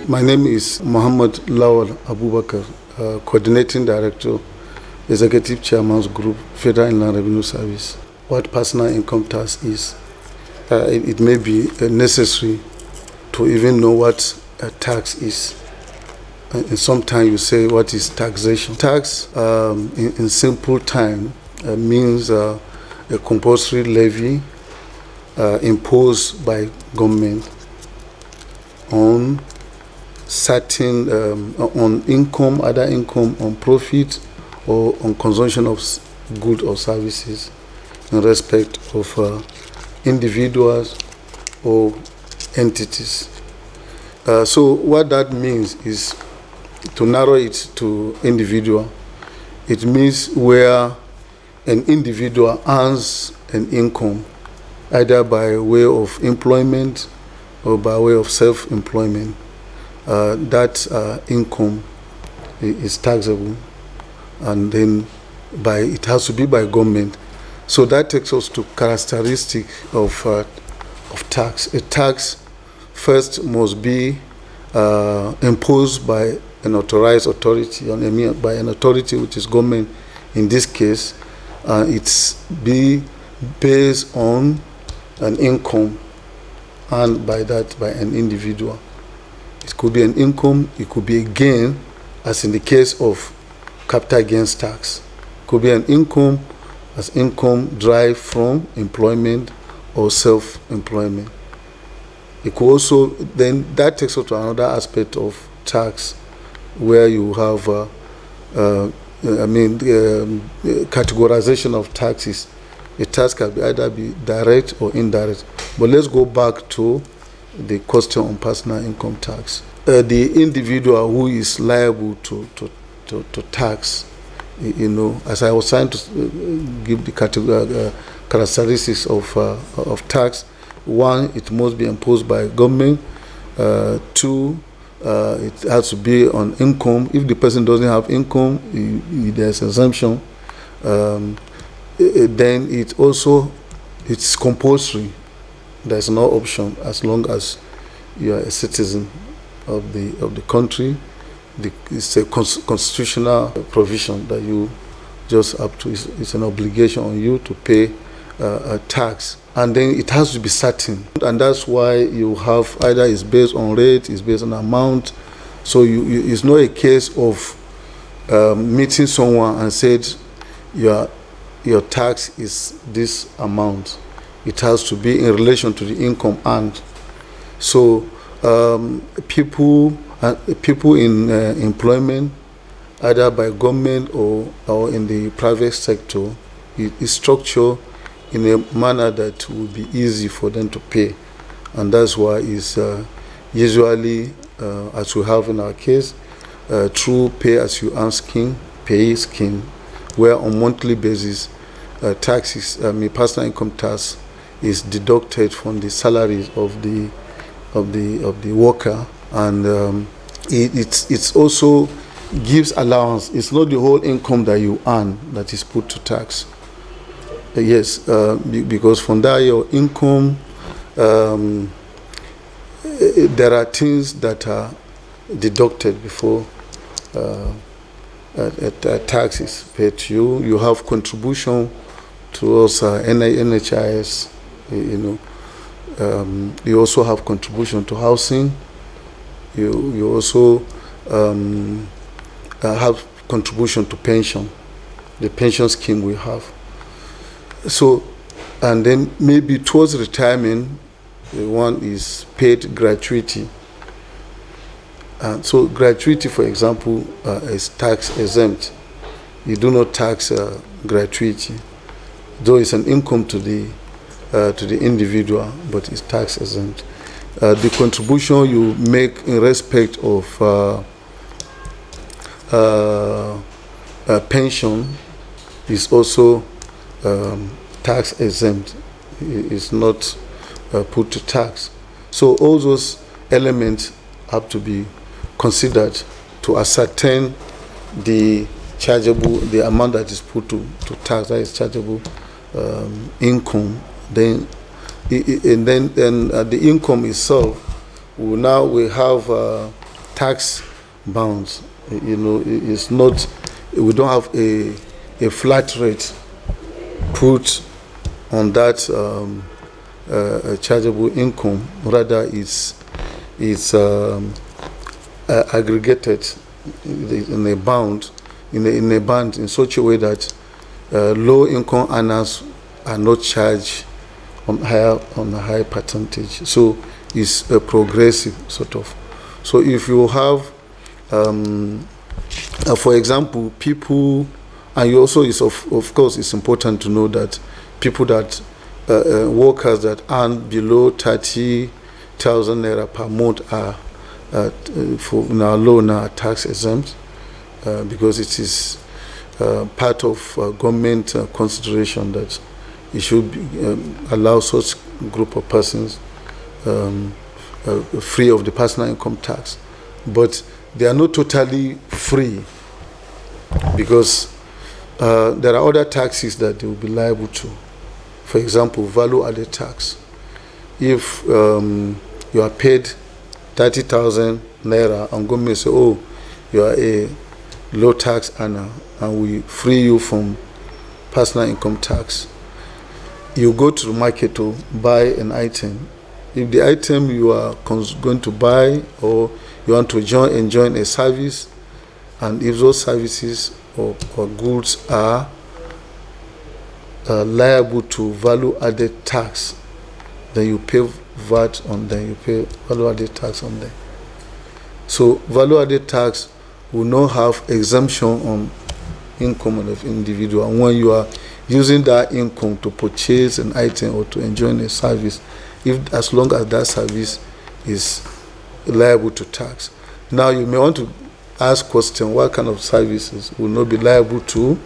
My name is Muhammad Lawal Abubakar, Coordinating Director, Executive Chairman's Group, Federal Inland Revenue Service. What personal income tax is, it may be necessary to even know what a tax is. And sometimes you say, what is taxation? Tax, in simple time, means a compulsory levy imposed by government on certain on income, other income, on profit, or on consumption of goods or services in respect of individuals or entities. So what that means is, to narrow it to individual, it means where an individual earns an income either by way of employment or by way of self-employment. That income is taxable, and then it has to be by government. So that takes us to characteristic of tax. A tax first must be imposed by an authorized authority, by an authority which is government. In this case, it's be based on an income earned by an individual. It could be an income, it could be a gain, as in the case of capital gains tax. It could be an income as income derived from employment or self-employment. It could also, then that takes us to another aspect of tax, where you have categorization of taxes. A tax can either be direct or indirect. But let's go back to the question on personal income tax. The individual who is liable to tax, as I was trying to give the characteristics of tax. One, it must be imposed by government. Two, it has to be on income. If the person doesn't have income, there's exemption. Then it's compulsory. There's no option as long as you are a citizen of the country. It's a constitutional provision that you just have to. It's an obligation on you to pay a tax, and then it has to be certain. And that's why you have either it's based on rate, it's based on amount. So it's not a case of meeting someone and said your tax is this amount. It has to be in relation to the income earned. So people in employment, either by government or in the private sector, is structured in a manner that will be easy for them to pay. And that's why it's usually, as we have in our case, through pay-as-you-earn scheme, where on monthly basis taxes, personal income tax is deducted from the salaries of the worker, and it's also gives allowance. It's not the whole income that you earn that is put to tax. Yes, because from that your income, there are things that are deducted before tax is paid to you. You have contribution towards NHIS. You also have contribution to housing. You also have contribution to pension, the pension scheme we have. So, and then maybe towards retirement, one is paid gratuity. So gratuity, for example, is tax exempt. You do not tax gratuity, though it's an income to the individual, but it's tax exempt. The contribution you make in respect of pension is also tax exempt. It's not put to tax. So all those elements have to be considered to ascertain the amount that is put to tax, that is chargeable income. Then the income itself, we have tax bounds. It's not. We don't have a flat rate put on that chargeable income. Rather, it's aggregated in a bound, in a band in such a way that low income earners are not charged on a high percentage. So it's a progressive sort of. So if you have, for example, people, and you also is of course it's important to know that people that workers that earn below 30,000 naira per month are for now law now tax exempt because it is part of government consideration that it should be, allow such group of persons free of the personal income tax. But they are not totally free because there are other taxes that they will be liable to. For example, value-added tax. If you are paid 30,000 naira and government say, oh, you are a low tax earner and we free you from personal income tax. You go to the market to buy an item. If the item you are going to buy or you want to enjoy a service, and if those services or goods are liable to value-added tax, then you pay VAT on them, you pay value-added tax on them. So value-added tax will not have exemption on income of individual. And when you are using that income to purchase an item or to enjoy a service, as long as that service is liable to tax. Now you may want to ask question, what kind of services will not be liable to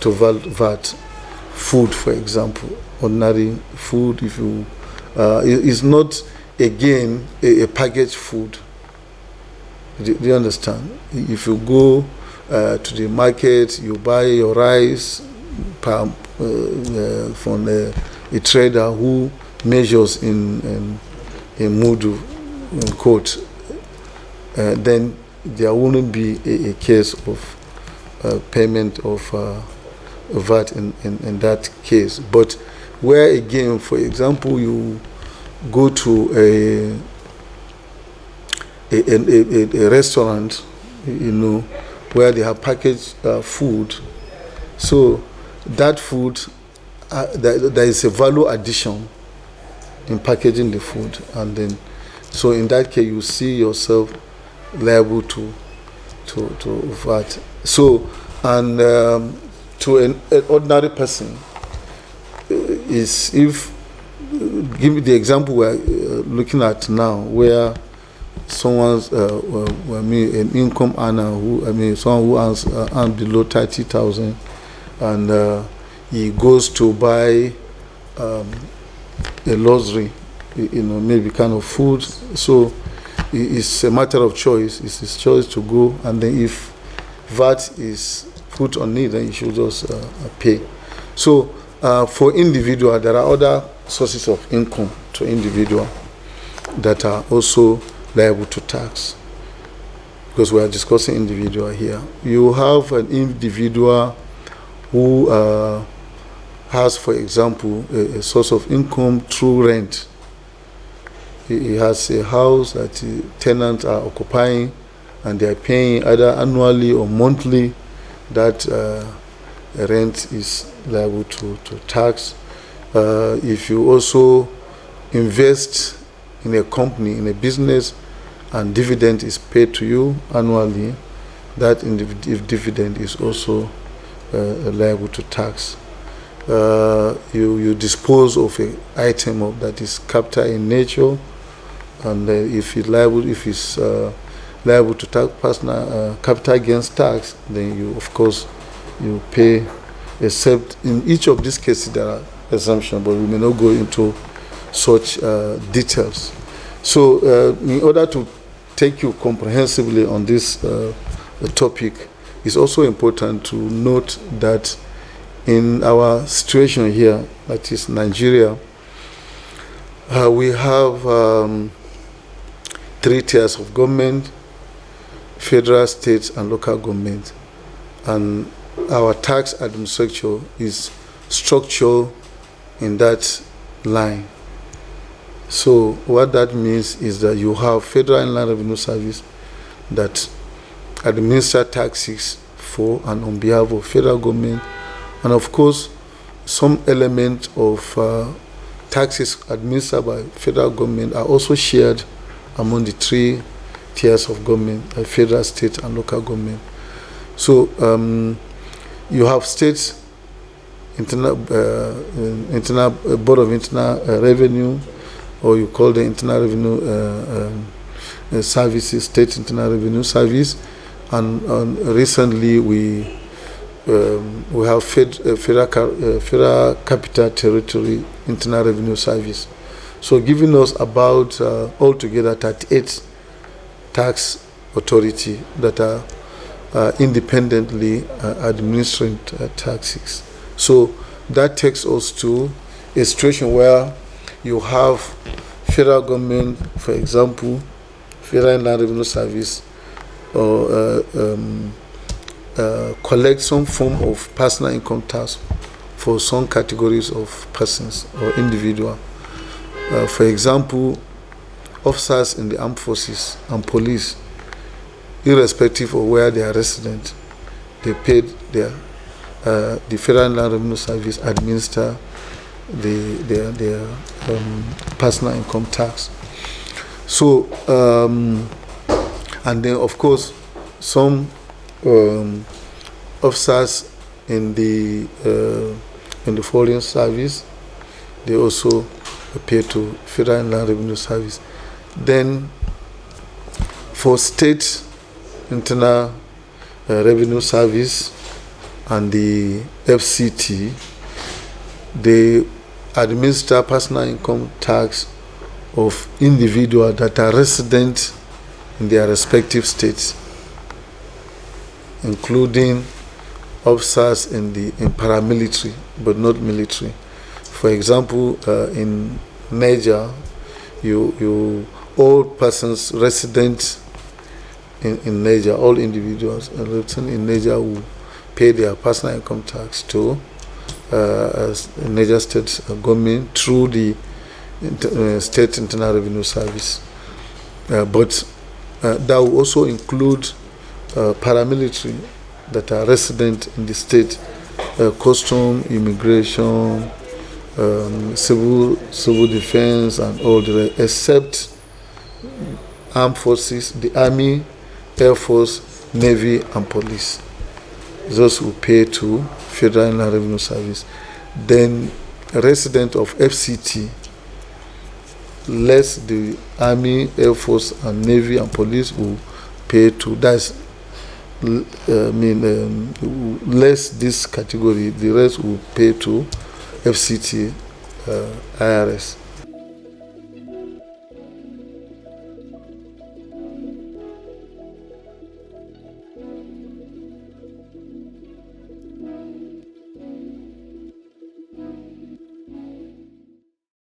VAT? Food, for example, ordinary food. If you is not again a packaged food. Do you understand? If you go to the market, you buy your rice from a trader who measures in mudu, in quote, then there wouldn't be a case of payment of VAT in that case. But where again, for example, you go to a restaurant, where they have packaged food, so that food, there is a value addition in packaging the food, and then so in that case you see yourself liable to VAT. So, and to an ordinary person, is if give me the example we're looking at now, where someone's an income earner someone who earns below 30,000, and he goes to buy a luxury, maybe kind of food. So it's a matter of choice. It's his choice to go, and then if VAT is put on it, then you should just pay. So for individual, there are other sources of income to individual that are also liable to tax, because we are discussing individual here. You have an individual who has, for example, a source of income through rent. He has a house that tenants are occupying, and they are paying either annually or monthly. That rent is liable to tax. If you also invest in a company, in a business, and dividend is paid to you annually, that dividend is also liable to tax. You dispose of an item that is capital in nature, and if it's liable to tax personal capital gains tax, then you, of course, you pay, except in each of these cases there are exemptions, but we may not go into such details. So in order to take you comprehensively on this topic, it's also important to note that in our situation here, that is Nigeria, we have 3 tiers of government. federal, state, and local government. And our tax administrature is structured in that line. So what that means is that you have Federal Inland Revenue Service that administer taxes for and on behalf of federal government, and of course some element of taxes administered by federal government are also shared among the three tiers of government: federal, state, and local government. So you have states, internal Board of Internal Revenue, or you call the Internal Revenue Services, State Internal Revenue Service, and recently we have Federal Capital Territory Internal Revenue Service. So giving us about altogether 38 tax authority that are independently administering taxes. So that takes us to a situation where you have federal government, for example, Federal Inland Revenue Service, or collect some form of personal income tax for some categories of persons or individual. For example, officers in the armed forces and police, irrespective of where they are resident, they paid their the Federal Inland Revenue Service administer their personal income tax. So and then of course some officers in the foreign service, they also pay to Federal Inland Revenue Service. Then for state internal revenue service and the FCT, they administer personal income tax of individuals that are resident in their respective states, including officers in paramilitary but not military. For example, in Niger, all persons resident in Niger, all individuals resident in Niger will pay their personal income tax to Niger State government through the State Internal Revenue Service. But that will also include paramilitary that are resident in the state, custom, immigration, civil defense, and all the rest, except armed forces, the Army, Air Force, Navy, and police. Those who pay to Federal Inland Revenue Service. Then resident of FCT, less the Army, Air Force, and Navy and police will pay to, less this category, the rest will pay to FCT, IRS.